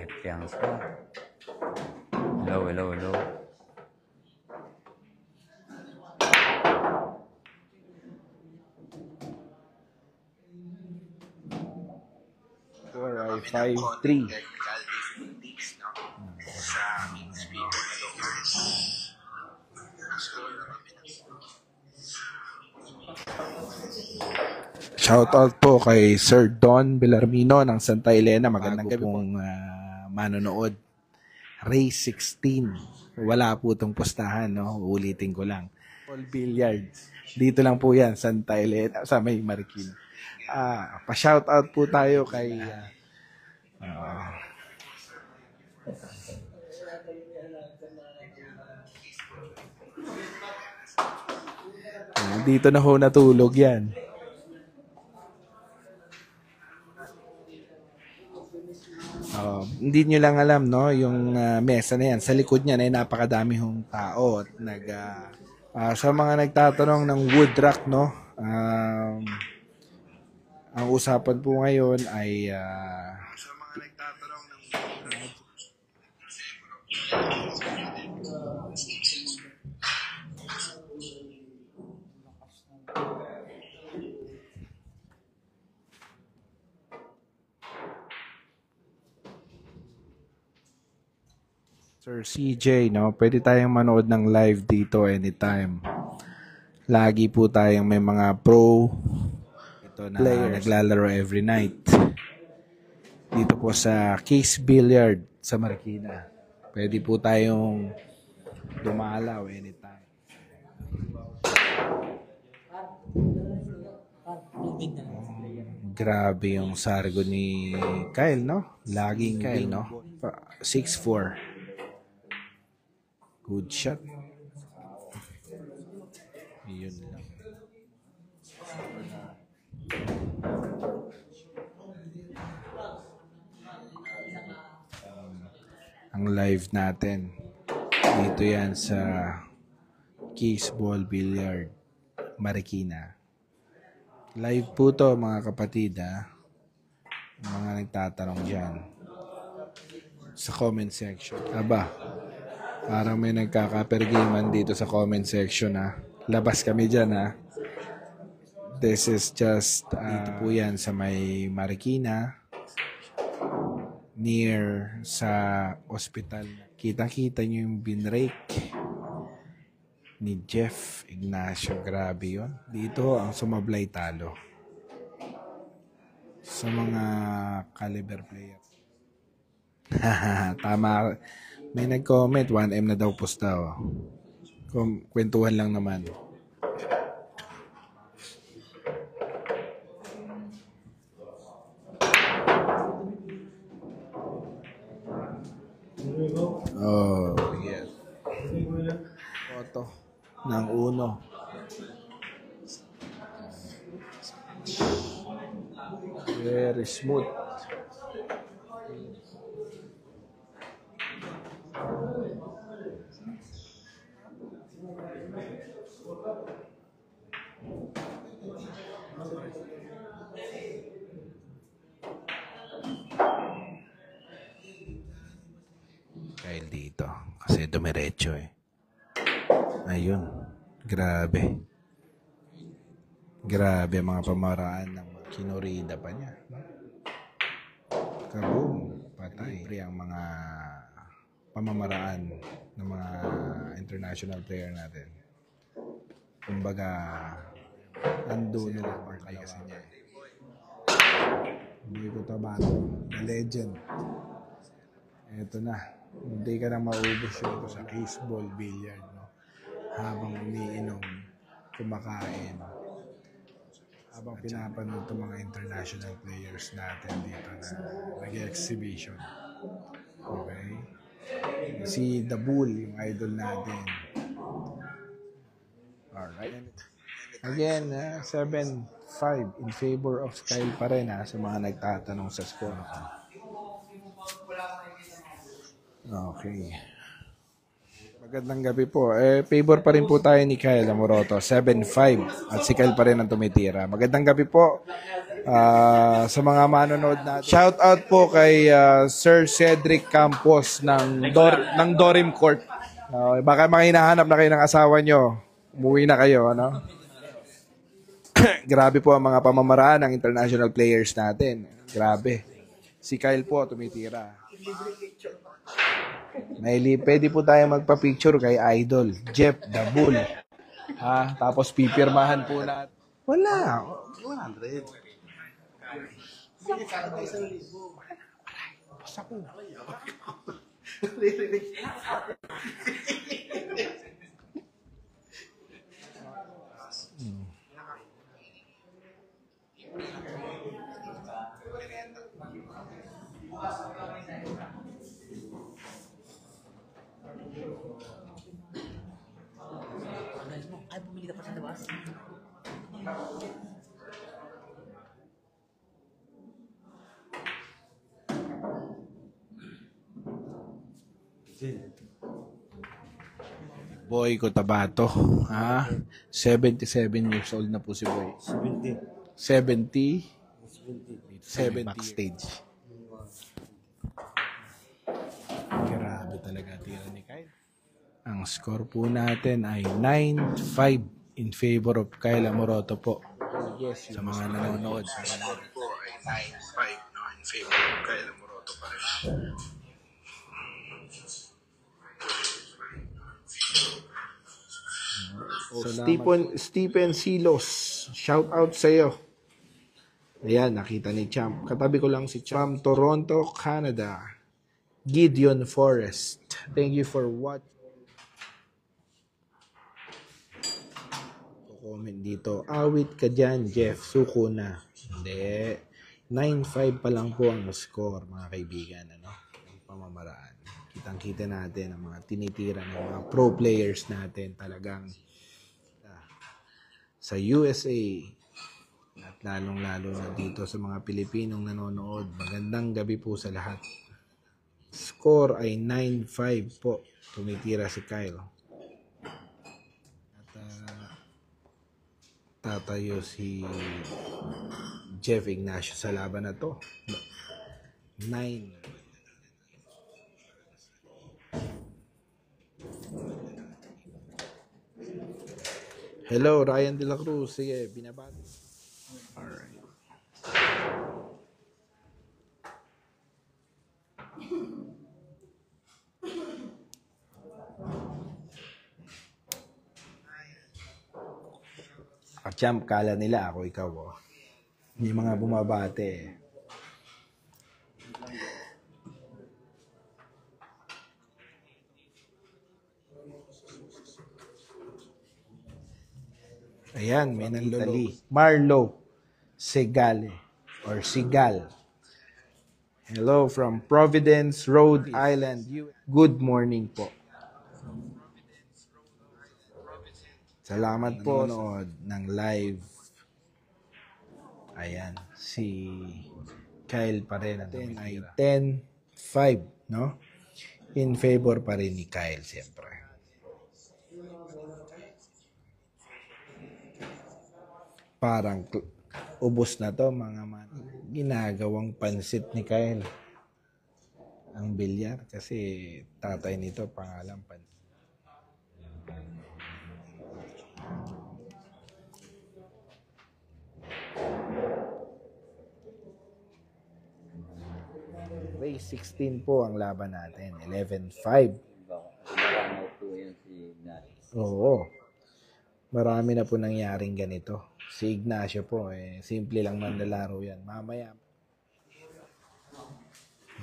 5 pa. Hello, hello, hello. Or 5-3. Shoutout po kay Sir Don Bellarmino ng Santa Elena. Magandang gabi pong manonood. Race 16. Wala po itong pustahan, no? Uulitin ko lang. All Billiards. Dito lang po yan, Santa Elena, sa may Marikina. Pa-shoutout po tayo kay dito na ho natulog yan. Hindi nyo lang alam, no? Yung mesa na yan, sa likod niya ay napakadami hong tao. At sa mga nagtatanong ng wood rack, no? Ang usapan po ngayon ay sa mga nagtatanong ng Sir CJ, no? Pwede tayong manood ng live dito anytime. Lagi po tayong may mga pro ito na players naglalaro every night. Dito po sa Case Billiard sa Marikina. Pwede po tayong dumalaw anytime. Grabe yung sargo ni Kyle, no? Laging Kyle, no? 6-4. Good shot. Yun lang. Ang live natin. Dito yan sa Case Ball Billiard, Marikina. Live po to mga kapatid, ha? Mga nagtatanong dyan. Sa comment section. Aba, parang may nagkaka-pergaman dito sa comment section, ha. Labas kami dyan, ha. This is just, dito po yan sa may Marikina. Near sa hospital. Kitang-kita nyo yung binrake ni Jeff Ignacio. Grabe yun. Dito ang sumablay talo. Sa mga caliber player. Tama. May nag-comment, 1M na daw posta. Kwentuhan lang naman. Oh, yes. Photo ng uno. Very smooth. Kyle dito kasi dumiretso eh. Ayun, grabe mga pamaraan ng kinurida pa niya. Kaboom, patay. Siyempre ang mga pamamaraan ng mga international player natin. Kumbaga ando nila kasi niya. Hindi ko tabato, legend. Eto na. Hindi ka na maubos yun sa Case Ball Billiard, no? Habang umiinom, kumakain, habang pinapanood itong mga international players natin dito na nag-exhibition. Okay? Si The Bull, yung idol natin. Alright. Again, 7-5 in favor of Kyle pa rin, sa mga nagtatanong sa score. Okay. Magandang gabi po. Favor pa rin po tayo ni Kyle Amoroto. 7-5. At si Kyle pa rin ang tumitira. Magandang gabi po. Sa mga manonood natin. Shout out po kay Sir Cedric Campos ng Dorim Court. Baka makinahanap na kayo ng asawa nyo. Umuwi na kayo, ano? Grabe po ang mga pamamaraan ng international players natin. Grabe. Si Kyle po, tumitira. Pwede po tayo magpa-picture kay Idol, Jeff the Bull. Tapos pipirmahan po natin. Wala. 100. Basta po. Ay, bumili ka pa sa labas. Boy Cotabato. 77 years old na po si Boy. 70. 70 backstage. Grabe talaga tira ni Kyle. Ang score po natin ay 9-5 in favor of Kyle Amoroto po. Yes, sa mga nanonood. Ang score po ay 9-5 no, in favor of Kyle Amoroto pa rin. Stephen Silos, shout out sa iyo. Ayan, nakita ni Champ. Katabi ko lang si Champ. From Toronto, Canada. Gideon Forrest. Thank you for what. Comment dito. Awit ka dyan, Jeff. Suko na. Hindi. 9-5 pa lang po ang score, mga kaibigan. Ano? Ang pamamaraan. Kitang-kita natin ang mga tinitira ng mga pro players natin. Talagang sa USA at lalong-lalo na dito sa mga Pilipinong nanonood. Magandang gabi po sa lahat. Score ay 9-5 po. Tumitira si Kyle. At tatayo si Jeff Ignacio sa laban na to. 9. Hello, Ryan De La Cruz. Sige, binabati. Alright. Champ, kala nila ako ikaw. Oh. Hindi mga bumabate. Ayan, may nanloli. Marlo Segale or Sigal. Hello from Providence, Rhode Island. Good morning po. Salamat po nood ng live. Ayan, si Kyle pa rin. Ay 10-5, no? In favor pa rin ni Kyle, siyempre. Parang ubos na to, mga man. Ginagawang pansit ni Kyle ang bilyar kasi tatay nito pangalan pansit. Race 16 po ang laban natin. 11-5. Oo. Marami na po nangyaring ganito. Si Ignacio po, simple lang manlalaro yan. Mamaya.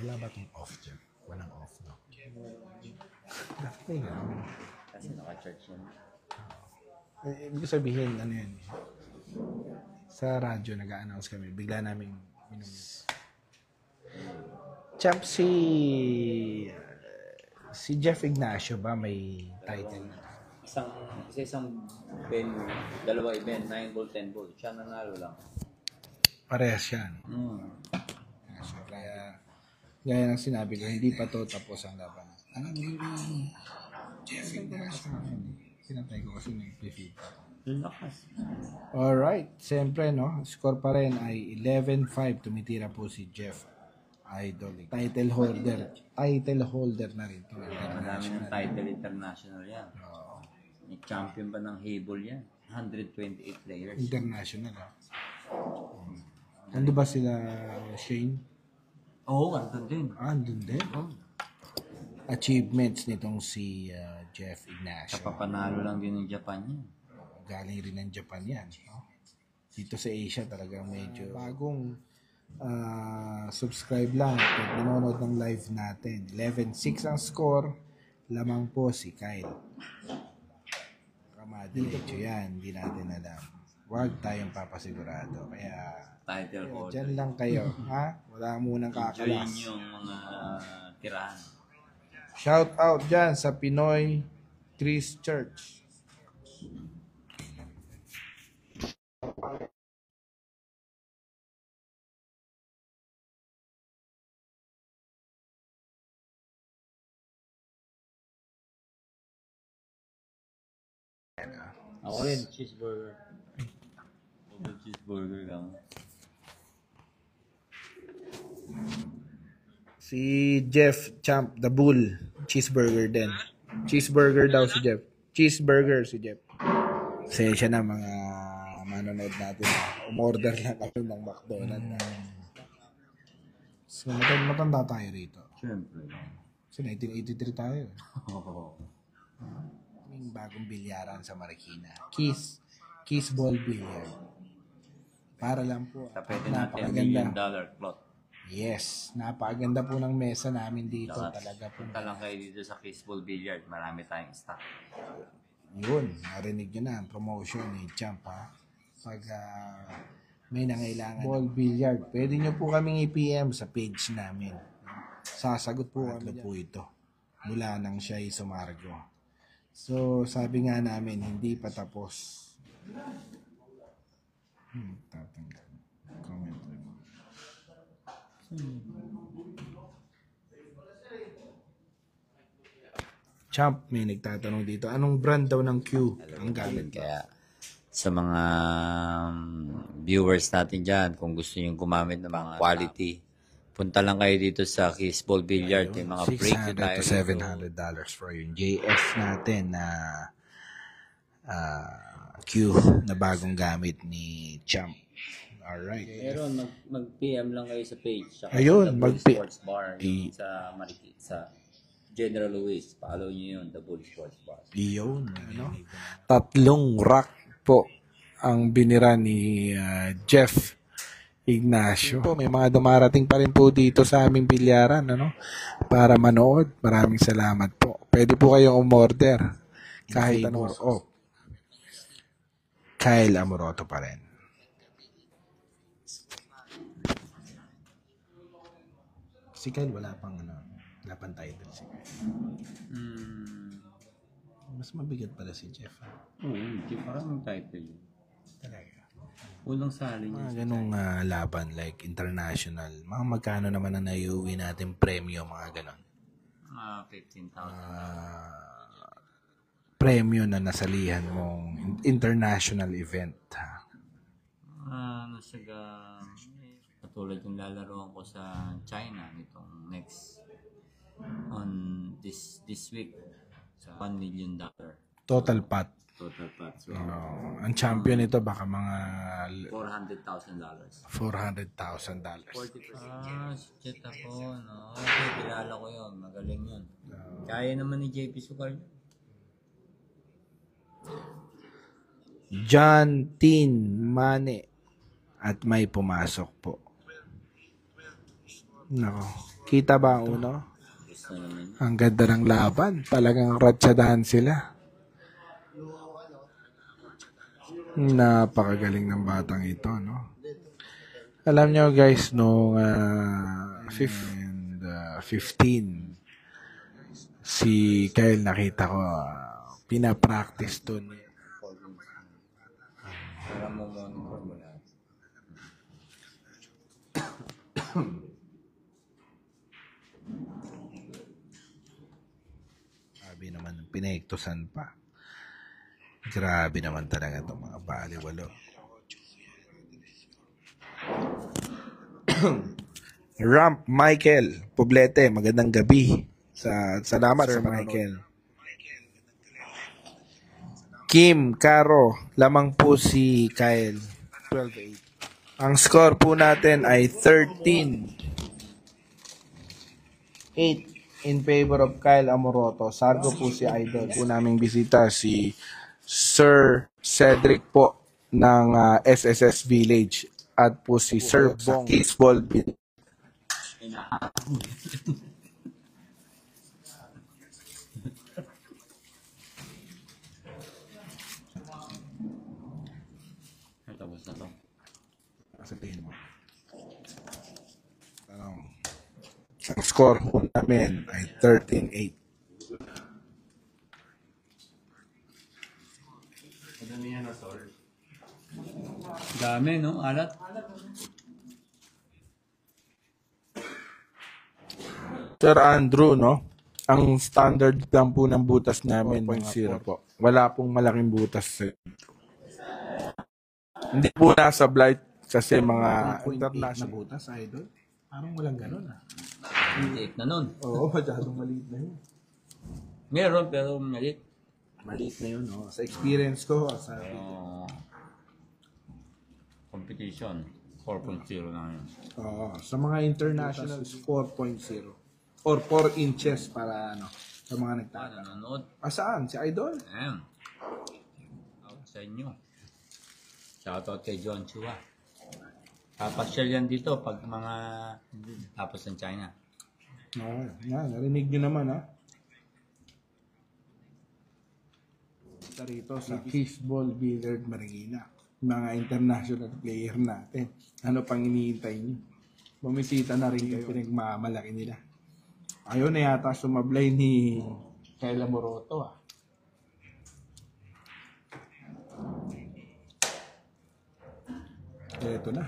Wala ba itong off dyan? Walang off, no? Kasi naka-charge yan. Ibig sabihin, ano yan? Sa radyo, nag-a-announce kami. Bigla namin minumute. Champ, si Jeff Ignacio ba may title na? Isang venue, dalawa event, 9 ball, 10 ball. Siya nanalo lang. Parehas yan. So, gaya ng sinabi ko, hindi pa to tapos ang laban. Jeff Ignacio. Pinatay ko kasi nag-feed. Lakas. Alright, siyempre no, score pa rin ay 11-5. Tumitira po si Jeff Idol. Title holder na rin to. Madami ng title international yan. May champion pa ng Hable yan. 128 players. International. Ando ba sila Shane? Oo, andun din. Andun din. Achievements nitong si Jeff Ignacio. Kapapanalo lang din ng Japan yan. Galing rin ng Japan yan. No? Dito sa Asia talagang medyo bagong subscribe lang at nanonood ng live natin. 11-6 ang score. Lamang po si Kyle. Kamadiretso yan. Hindi natin alam. Huwag tayong papasigurado. Kaya Title holder. dyan lang kayo. Ha? Wala munang Join kakalas. yung mga tirahan. Shout out dyan sa Pinoy Chris Church. Ako rin, cheeseburger. Double cheeseburger lang. Si Jeff Champ, the Bull, cheeseburger din. Cheeseburger daw si Jeff. Cheeseburger si Jeff. Sensya na mga manonood natin. Umorder lang kami ng McDonald's. So, matanda tayo rito. Siyempre. So, 1983 tayo. Oo. May bagong bilyaran sa Marikina. Kiss Ball Billiard. Para lang po. Sa pwede natin $1 million plot. Yes, napakaganda po ng mesa namin dito. Talaga po. Punta lang kayo dito sa Kissball Billiard. Marami tayong stock. Yun, narinig nyo na ang promotion ni Champ ha. Pag may nangailangan ball billiard, pwede nyo po kaming i-PM sa page namin. Sasagot po kami po ito. Mula nang siya ay sumargo. So, sabi nga namin, hindi pa tapos. Tatanggal. Comment. Champ, may nagtatanong dito, anong brand daw ng Q ang gamit? Kaya sa mga viewers natin dyan, kung gusto nyo gumamit ng mga quality, punta lang kayo dito sa Kissball Billiard. May mga break na tayo. $600 to $700 for yung JS natin na Q na bagong gamit ni Champ. Alright. Meron, mag-PM lang kayo sa page. Saka Ayun, sa Bull Sports Bar yung sa Marikina, sa General Luis. Follow nyo yun, the Bull Sports Bar. Yun, ano? 3 rack po ang binira ni Jeff Ignacio. Po, may mga dumarating pa rin po dito sa aming bilyaran, ano? Para manood. Maraming salamat po. Pwede po kayong umorder. Kahit ano. Oh. Kyle Amoroto pa rin. Si Kyle wala pang title si Kyle. Mas mabigat pala si Jeff. Oo, hindi parang title. Talaga. Unang sali niya. Mga ganong laban like international. Mga magkano naman ang naiuwi natin premyo, mga ganon. 15,000. Premyo na nasalihan mong international event. Katulad yung lalaroan ko sa China nitong next on this week sa $1 million. Total pot. Total pot. So, Ang champion nito baka mga $400,000. $400,000. Shit ako, no? Okay, kilala ko yun. Magaling yun. Kaya naman ni JP Sucar. John Tin Mane at may pumasok po. Nako, kita ba ang uno? Gusto naman. Ang ganda ng laban. Talagang ratsadahan sila. Napakagaling ng batang ito, no? Alam nyo guys, noong 15, si Kyle nakita ko, pinapractice to niya. Para mo monitor mo lahat. Sabi naman, pinektosan pa. Grabe naman talaga itong mga baliwalo. Ramp Michael Poblete, magandang gabi. Salamat Sir sa Michael. Kim Caro, lamang po si Kyle. 12-8. Ang score po natin ay 13-8 in favor of Kyle Amoroto. Sargo po si Idol. Po naming bisita si Sir Cedric po ng SSS Village at po si Sir Bong Baseball. Tapos na to. Sabihin mo. Ang score po namin ay 13-8. Dami, no? Alat. Sir Andrew, no? Ang standard lang po ng butas namin, 4.0 po. Wala pong malaking butas. Hindi po nasa blight kasi mga international butas, Idol. Parang walang ganun, ah. Maliit na nun. Oo, masyadong maliit na yun. Meron, pero maliit. Maliit na yun, no? Sa experience ko, sa Competition, 4.0 na yun. sa mga international is 4.0 or 4 inches para sa mga nagtatanong. Nanonood. Saan? Si Idol? Ayan. Out sa inyo. Shoutout kay John Chua. Papasyal yan dito pag mga tapos ng China. Yan, narinig nyo naman, ha? Rito sa Fishball Billiard Marikina. Mga international player natin. Ano pang iniintay nyo? Bumisita na rin kayo. Pinagmamalaki nila. Ayaw na yata sumablay ni Kyle Amoroto, ah. Ito na.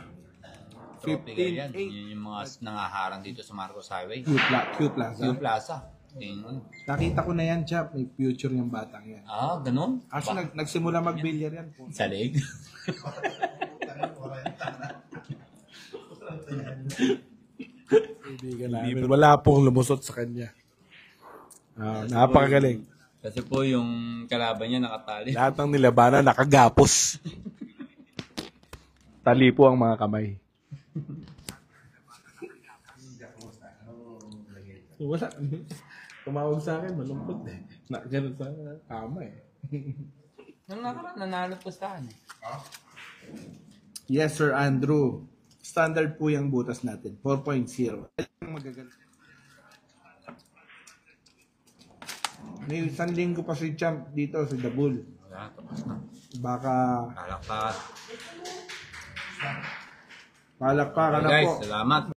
Tropical yan. Yun yung mga nangaharang dito sa Marcos Highway. Cute Plaza. Yung plaza. Tingnan. Nakita ko na yan, Chap. May future yung batang yan. Ganun? Nagsimula mag-billiard yan po. Sa leg? Wala pong lumusot sa kanya. Napakagaling. Kasi po yung kalaban niya nakatali. Lahat ng nilabanan nakagapos. Tali po ang mga kamay. Wala. Tumawag sa akin, malungkot eh. Ganun sa kama eh. Nung nakaraan, nanalo po sa akin. Yes, Sir Andrew. Standard po yung butas natin. 4.0. May isang linggo pa si Champ dito sa Dabul. Wala, tapos na. Baka Palakpakan. palakpakan na Guys, po. salamat.